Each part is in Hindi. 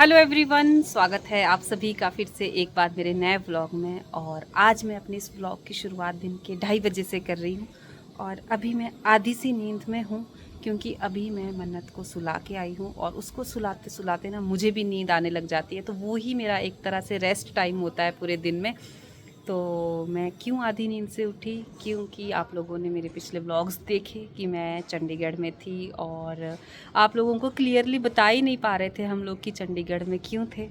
हेलो एवरीवन, स्वागत है आप सभी का फिर से एक बार मेरे नए व्लॉग में। और आज मैं अपने इस व्लॉग की शुरुआत दिन के 2:30 बजे से कर रही हूँ। और अभी मैं आधी सी नींद में हूँ क्योंकि अभी मैं मन्नत को सुला के आई हूँ और उसको सुलाते सुलाते ना मुझे भी नींद आने लग जाती है। तो वो ही मेरा एक तरह से रेस्ट टाइम होता है पूरे दिन में। तो मैं क्यों आधी नींद से उठी, क्योंकि आप लोगों ने मेरे पिछले व्लॉग्स देखे कि मैं चंडीगढ़ में थी और आप लोगों को क्लियरली बता ही नहीं पा रहे थे हम लोग कि चंडीगढ़ में क्यों थे।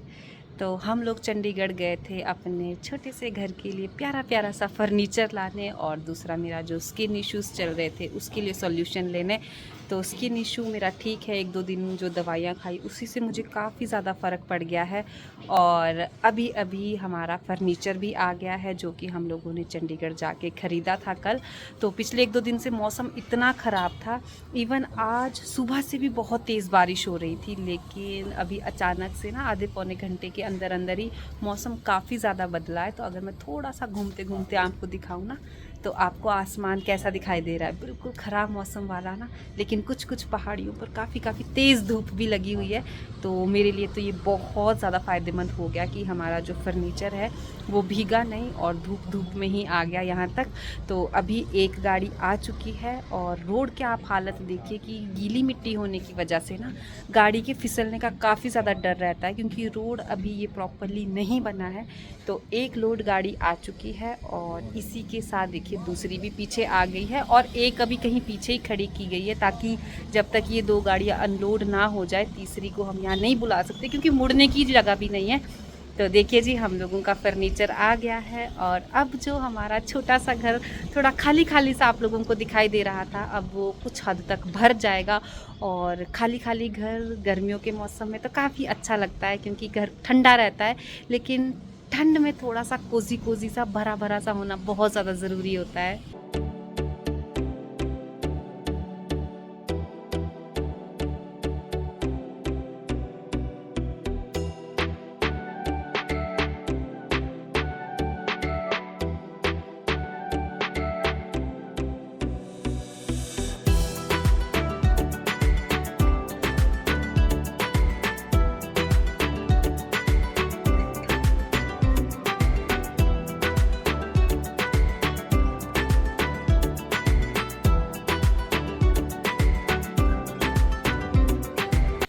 तो हम लोग चंडीगढ़ गए थे अपने छोटे से घर के लिए प्यारा प्यारा सा फर्नीचर लाने, और दूसरा मेरा जो स्किन इश्यूज़ चल रहे थे उसके लिए सॉल्यूशन लेने। तो स्किन इशू मेरा ठीक है, 1-2 दिन जो दवाइयाँ खाई उसी से मुझे काफ़ी ज़्यादा फ़र्क पड़ गया है। और अभी अभी हमारा फर्नीचर भी आ गया है जो कि हम लोगों ने चंडीगढ़ जाके ख़रीदा था कल। तो पिछले 1-2 दिन से मौसम इतना ख़राब था, इवन आज सुबह से भी बहुत तेज़ बारिश हो रही थी, लेकिन अभी अचानक से ना आधे पौने घंटे के अंदर अंदर ही मौसम काफ़ी ज़्यादा बदला है। तो अगर मैं थोड़ा सा घूमते घूमते आपको दिखाऊँ ना, तो आपको आसमान कैसा दिखाई दे रहा है, बिल्कुल ख़राब मौसम वाला ना, लेकिन कुछ कुछ पहाड़ियों पर काफ़ी तेज़ धूप भी लगी हुई है। तो मेरे लिए तो ये बहुत ज़्यादा फ़ायदेमंद हो गया कि हमारा जो फर्नीचर है वो भीगा नहीं और धूप धूप में ही आ गया यहाँ तक। तो अभी एक गाड़ी आ चुकी है और रोड की आप हालत देखिए कि गीली मिट्टी होने की वजह से ना गाड़ी के फिसलने का काफ़ी ज़्यादा डर रहता है, क्योंकि रोड अभी ये प्रॉपरली नहीं बना है। तो एक लोड गाड़ी आ चुकी है और इसी के साथ देखिए दूसरी भी पीछे आ गई है और एक अभी कहीं पीछे ही खड़ी की गई है, ताकि जब तक ये 2 गाड़ियाँ अनलोड ना हो जाए तीसरी को हम यहाँ नहीं बुला सकते, क्योंकि मुड़ने की जगह भी नहीं है। तो देखिए जी, हम लोगों का फर्नीचर आ गया है और अब जो हमारा छोटा सा घर थोड़ा खाली खाली सा आप लोगों को दिखाई दे रहा था, अब वो कुछ हद तक भर जाएगा। और खाली खाली घर गर्मियों के मौसम में तो काफ़ी अच्छा लगता है, क्योंकि घर ठंडा रहता है, लेकिन ठंड में थोड़ा सा कोजी कोजी सा भरा भरा सा होना बहुत ज़्यादा ज़रूरी होता है।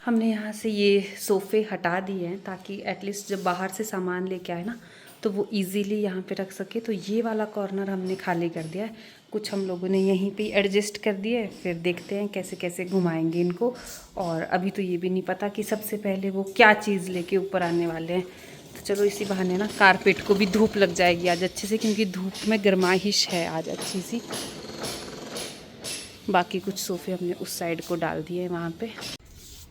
हमने यहाँ से ये सोफ़े हटा दिए हैं ताकि एटलीस्ट जब बाहर से सामान लेके आए ना तो वो इजीली यहाँ पे रख सके। तो ये वाला कॉर्नर हमने खाली कर दिया है, कुछ हम लोगों ने यहीं पे एडजस्ट कर दिए, फिर देखते हैं कैसे कैसे घुमाएंगे इनको। और अभी तो ये भी नहीं पता कि सबसे पहले वो क्या चीज़ लेके ऊपर आने वाले हैं। तो चलो इसी बहाने ना कारपेट को भी धूप लग जाएगी आज अच्छे से, क्योंकि धूप में गर्माइश है आज अच्छी सी। बाकी कुछ सोफ़े हमने उस साइड को डाल दिए हैं वहाँ पे।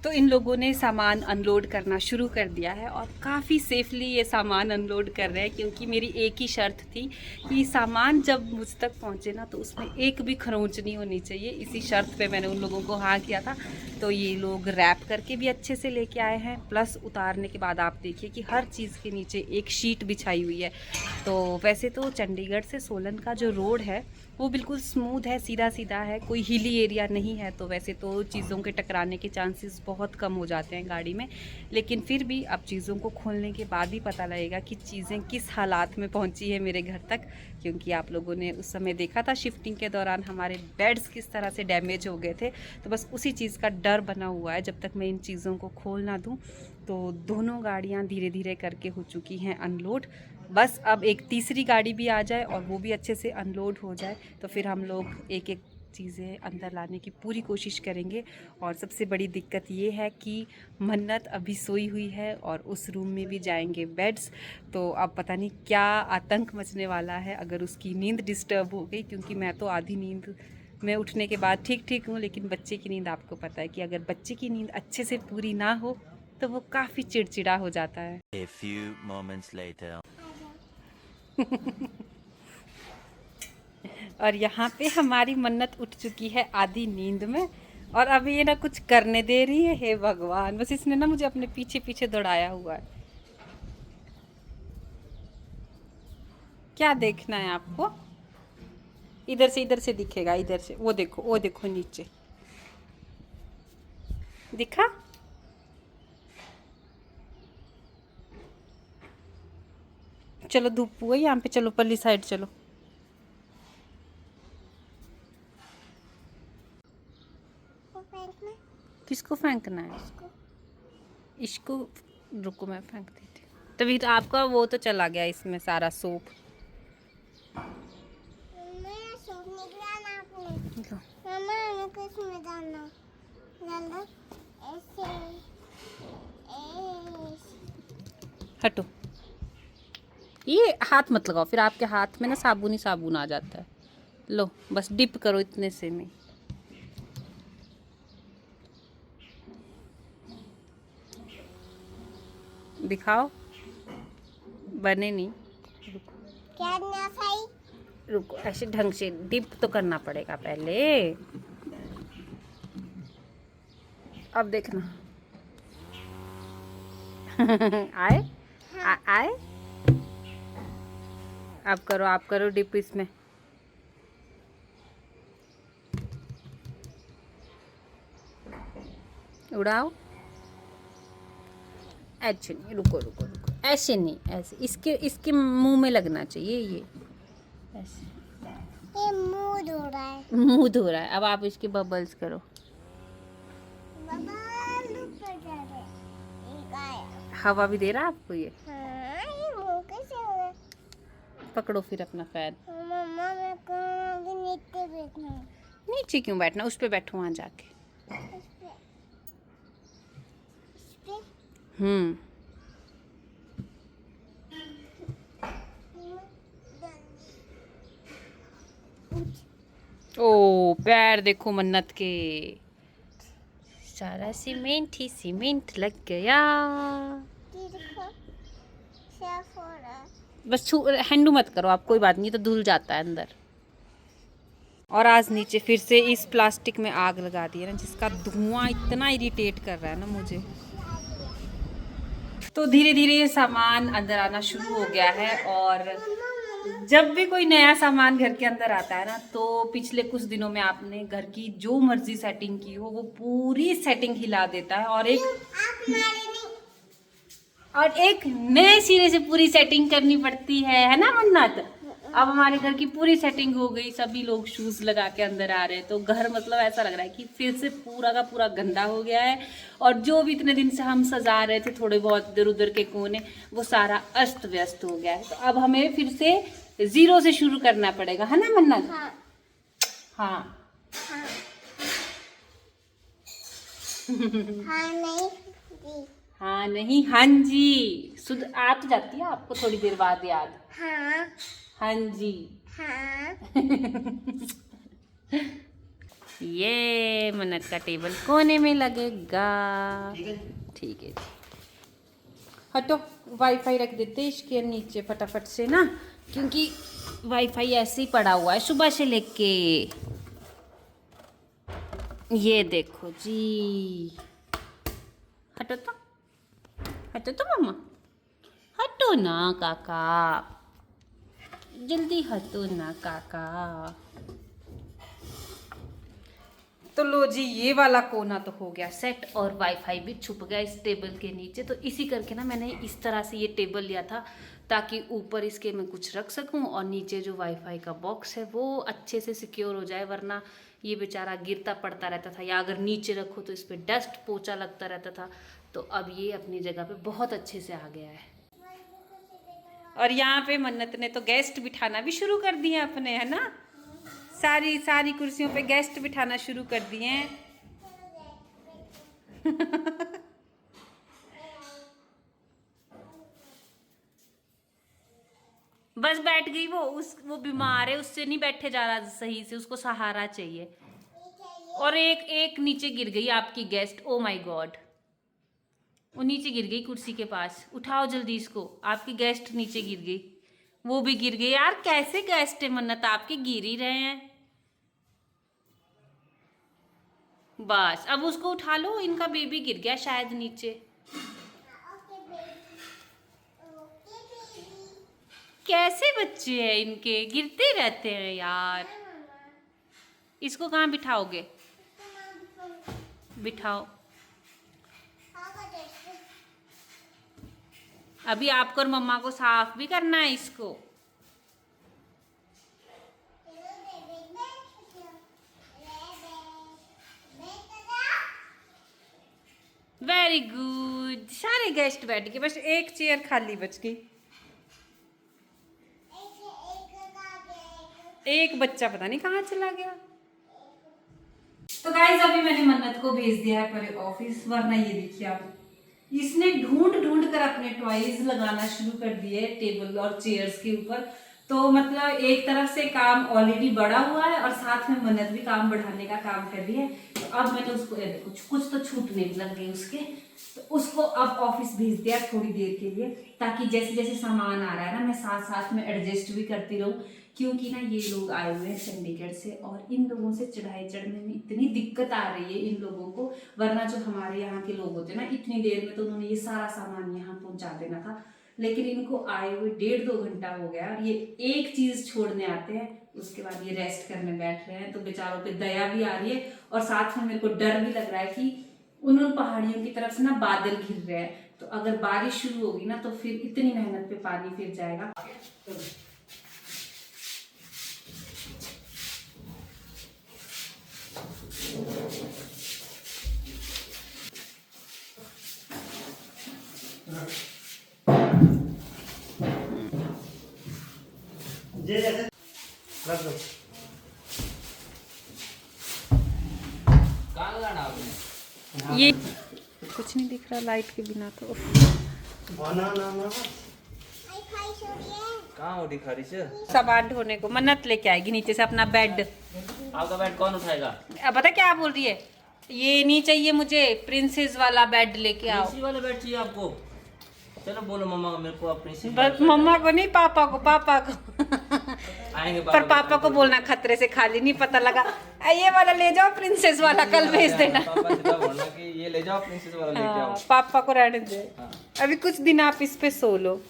तो इन लोगों ने सामान अनलोड करना शुरू कर दिया है और काफ़ी सेफली ये सामान अनलोड कर रहे हैं, क्योंकि मेरी एक ही शर्त थी कि सामान जब मुझ तक पहुँचे ना तो उसमें एक भी खरोंच नहीं होनी चाहिए। इसी शर्त पे मैंने उन लोगों को हाँ किया था। तो ये लोग रैप करके भी अच्छे से लेके आए हैं, प्लस उतारने के बाद आप देखिए कि हर चीज़ के नीचे एक शीट बिछाई हुई है। तो वैसे तो चंडीगढ़ से सोलन का जो रोड है वो बिल्कुल स्मूथ है, सीधा सीधा है, कोई हिली एरिया नहीं है। तो वैसे तो चीज़ों के टकराने के चांसेस बहुत कम हो जाते हैं गाड़ी में, लेकिन फिर भी अब चीज़ों को खोलने के बाद ही पता लगेगा कि चीज़ें किस हालात में पहुंची है मेरे घर तक। क्योंकि आप लोगों ने उस समय देखा था शिफ्टिंग के दौरान हमारे बेड्स किस तरह से डैमेज हो गए थे। तो बस उसी चीज़ का डर बना हुआ है, जब तक मैं इन चीज़ों को खोल ना दूँ। तो दोनों गाड़ियाँ धीरे धीरे करके हो चुकी हैं अनलोड। बस अब एक तीसरी गाड़ी भी आ जाए और वो भी अच्छे से अनलोड हो जाए, तो फिर हम लोग एक एक चीज़ें अंदर लाने की पूरी कोशिश करेंगे। और सबसे बड़ी दिक्कत ये है कि मन्नत अभी सोई हुई है और उस रूम में भी जाएंगे बेड्स। तो अब पता नहीं क्या आतंक मचने वाला है अगर उसकी नींद डिस्टर्ब हो गई, क्योंकि मैं तो आधी नींद में उठने के बाद ठीक ठीक हूँ, लेकिन बच्चे की नींद आपको पता है कि अगर बच्चे की नींद अच्छे से पूरी ना हो तो वो काफ़ी चिड़चिड़ा हो जाता है। A few moments later. और यहाँ पे हमारी मन्नत उठ चुकी है आधी नींद में, और अभी ये ना कुछ करने दे रही है। हे भगवान, बस इसने ना मुझे अपने पीछे पीछे दौड़ाया हुआ है। क्या देखना है आपको? इधर से दिखेगा, इधर से वो देखो नीचे दिखा। चलो धूप हुआ यहाँ पे, चलो पल्ली साइड चलो। किसको फेंकना है? इसको रुको मैं फेंक देती हूँ। तभी तो आपका वो तो चला गया इसमें सारा सूप। हटो, ये हाथ मत लगाओ, फिर आपके हाथ में ना साबुन ही साबुन आ जाता है। लो बस डिप करो इतने से में। दिखाओ, बने नहीं। रुको ऐसे ढंग से डिप तो करना पड़ेगा पहले। अब देखना। आए आए। आप करो डिप इसमें। उड़ाओ। ऐसे नहीं, रुको रुको रुको, ऐसे नहीं, ऐसे इसके इसके मुंह में लगना चाहिए ये। ऐसे ये मुंह धो रहा है। मुंह धो रहा है। अब आप इसके बबल्स करो। बबल ऊपर जा रहे हैं। एक आया। हवा भी दे रहा है आपको ये। हाँ, ये मुंह कैसे हो रहा है? पकड़ो फिर अपना फैन। मम्मा मैं कहूँगी नीचे बैठना है। नीचे क्यों बैठना, उस पे बैठो वहाँ जाके। इस पे ओ पैर देखो मन्नत के, सारा सीमेंट ही सीमेंट लग गया। ये देखो साफ हो रहा है। बस हैंडू मत करो आप, कोई बात नहीं, तो धुल जाता है अंदर। और आज नीचे फिर से इस प्लास्टिक में आग लगा दी है ना, जिसका धुआं इतना इरिटेट कर रहा है ना मुझे। तो धीरे धीरे ये सामान अंदर आना शुरू हो गया है। और जब भी कोई नया सामान घर के अंदर आता है ना, तो पिछले कुछ दिनों में आपने घर की जो मर्जी सेटिंग की हो वो पूरी सेटिंग हिला देता है। और एक नए सिरे से पूरी सेटिंग करनी पड़ती है ना मन्नत। अब हमारे घर की पूरी सेटिंग हो गई, सभी लोग शूज लगा के अंदर आ रहे हैं, तो घर मतलब ऐसा लग रहा है कि फिर से पूरा का पूरा गंदा हो गया है। और जो भी इतने दिन से हम सजा रहे थे थोड़े बहुत इधर उधर के कोने, वो सारा अस्त व्यस्त हो गया है। तो अब हमें फिर से जीरो से शुरू करना पड़ेगा, है ना मन्नत? हाँ हाँ हाँ हाँ नहीं जी। हाँ नहीं हाँ जी। सुध आ तो जाती है आपको थोड़ी देर बाद याद। हाँ हाँ जी। हाँ ये मन्नत का टेबल कोने में लगेगा। ठीक है जी। हटो, वाईफाई रख देते इसके नीचे फटाफट से ना, क्योंकि वाईफाई ऐसे ही पड़ा हुआ है सुबह से लेके। ये देखो जी। हटो तो, हटो तो मम्मा, हटो ना काका, जल्दी हटो ना काका। तो लो जी, ये वाला कोना तो हो गया सेट और वाईफाई भी छुप गया इस टेबल के नीचे। तो इसी करके ना मैंने इस तरह से ये टेबल लिया था, ताकि ऊपर इसके मैं कुछ रख सकूं और नीचे जो वाईफाई का बॉक्स है वो अच्छे से सिक्योर हो जाए। वरना ये बेचारा गिरता पड़ता रहता था, या अगर नीचे रखो तो इस पर डस्ट पोछा लगता रहता था। तो अब ये अपनी जगह पे बहुत अच्छे से आ गया है। और यहाँ पे मन्नत ने तो गेस्ट बिठाना भी शुरू कर दिए अपने, है ना? सारी कुर्सियों पे गेस्ट बिठाना शुरू कर दिए हैं। बस बैठ गई वो बीमार है, उससे नहीं बैठे जा रहा सही से, उसको सहारा चाहिए। और एक नीचे गिर गई आपकी गेस्ट। ओ माय गॉड, वो नीचे गिर गई कुर्सी के पास। उठाओ जल्दी इसको, आपकी गेस्ट नीचे गिर गई। वो भी गिर गई। यार कैसे गेस्ट है मन्नत, आपके गिर ही रहे हैं। बस अब उसको उठा लो, इनका बेबी गिर गया शायद नीचे। कैसे बच्चे हैं इनके, गिरते रहते हैं यार। इसको कहाँ बिठाओगे? बिठाओ। अभी आपको और मम्मा को साफ भी करना है इसको। Very good. सारे गेस्ट बैठ गए, बस एक चेयर खाली बच गई। एक बच्चा पता नहीं कहाँ चला गया। तो गाइस अभी मैंने मन्नत को भेज दिया है पर ऑफिस, वरना ये देखिए आप, इसने ढूंढ ढूंढ कर अपने टॉयज लगाना शुरू कर दिए टेबल और चेयर्स के ऊपर। तो मतलब एक तरफ से काम ऑलरेडी बढ़ा हुआ है और साथ में मन्नत भी काम बढ़ाने का काम कर रही है। तो अब मैंने उसको कुछ तो छूटने लग गए उसके, तो उसको अब ऑफिस भेज दिया थोड़ी देर के लिए, ताकि जैसे जैसे सामान आ रहा है ना मैं साथ साथ में एडजस्ट भी करती रहूं। क्योंकि ना ये लोग आए हुए हैं चंडीगढ़ से और इन लोगों से चढ़ाई चढ़ने में इतनी दिक्कत आ रही है इन लोगों को, वरना जो हमारे यहाँ के लोग होते हैं ना इतनी देर में तो उन्होंने ये सारा सामान यहाँ पहुंचा देना था। लेकिन इनको आए हुए 1.5-2 घंटा हो गया और ये एक चीज छोड़ने आते हैं, उसके बाद ये रेस्ट करने बैठ रहे हैं। तो बेचारों पे दया भी आ रही है और साथ में मेरे को डर भी लग रहा है कि उन पहाड़ियों की तरफ से ना बादल घिर रहे हैं, तो अगर बारिश शुरू होगी ना तो फिर इतनी मेहनत पे पानी फिर जाएगा। ये कुछ नहीं दिख रहा लाइट के बिना तो। कहाँ उठी खरी से? सामान ढोने को मन्नत लेके आएगी नीचे से अपना बेड। आपका बेड कौन उठाएगा? अब पता क्या बोल रही है, ये नहीं चाहिए मुझे, प्रिंसेस वाला बेड लेके आओ। इसी वाला बेड चाहिए आपको? चलो बोलो मम्मा को, मेरे को अपनी बस मम्मा को नहीं, पापा को, पापा को आएंगे पर पापा को बोलना खतरे से खाली नहीं, पता लगा ये वाला ले जाओ प्रिंसेस वाला कल भेज देना। पापा सीधा बोलना कि ये ले जाओ प्रिंसेस वाला लेके आओ। पापा को रहने दे, अभी कुछ दिन आप इस पे सो लो।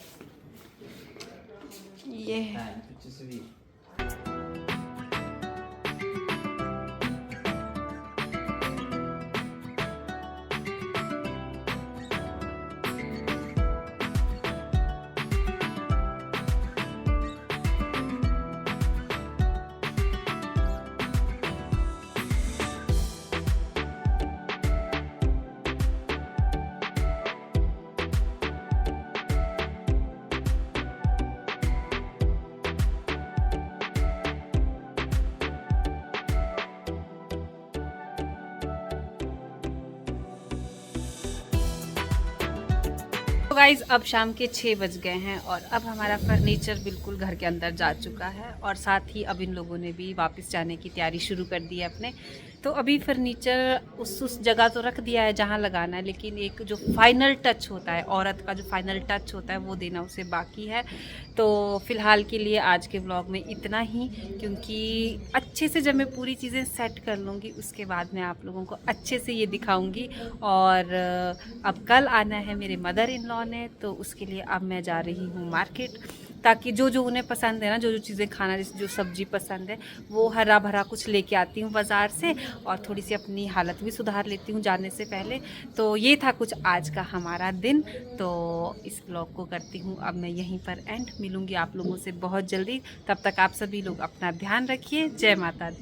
ये तो गाइज अब शाम के 6 बज गए हैं और अब हमारा फर्नीचर बिल्कुल घर के अंदर जा चुका है और साथ ही अब इन लोगों ने भी वापस जाने की तैयारी शुरू कर दी है अपने। तो अभी फर्नीचर उस जगह तो रख दिया है जहाँ लगाना है, लेकिन एक जो फाइनल टच होता है, औरत का जो फाइनल टच होता है वो देना उसे बाकी है। तो फ़िलहाल के लिए आज के व्लॉग में इतना ही, क्योंकि अच्छे से जब मैं पूरी चीज़ें सेट कर लूँगी उसके बाद मैं आप लोगों को अच्छे से ये दिखाऊंगी। और अब कल आना है मेरे मदर इन लॉ ने, तो उसके लिए अब मैं जा रही हूँ मार्केट, ताकि जो जो उन्हें पसंद है ना, जो जो चीज़ें खाना, जैसे जो सब्ज़ी पसंद है वो हरा भरा कुछ लेके आती हूँ बाज़ार से और थोड़ी सी अपनी हालत भी सुधार लेती हूँ जाने से पहले। तो ये था कुछ आज का हमारा दिन। तो इस ब्लॉग को करती हूँ अब मैं यहीं पर एंड। मिलूँगी आप लोगों से बहुत जल्दी, तब तक आप सभी लोग अपना ध्यान रखिए। जय माता दी।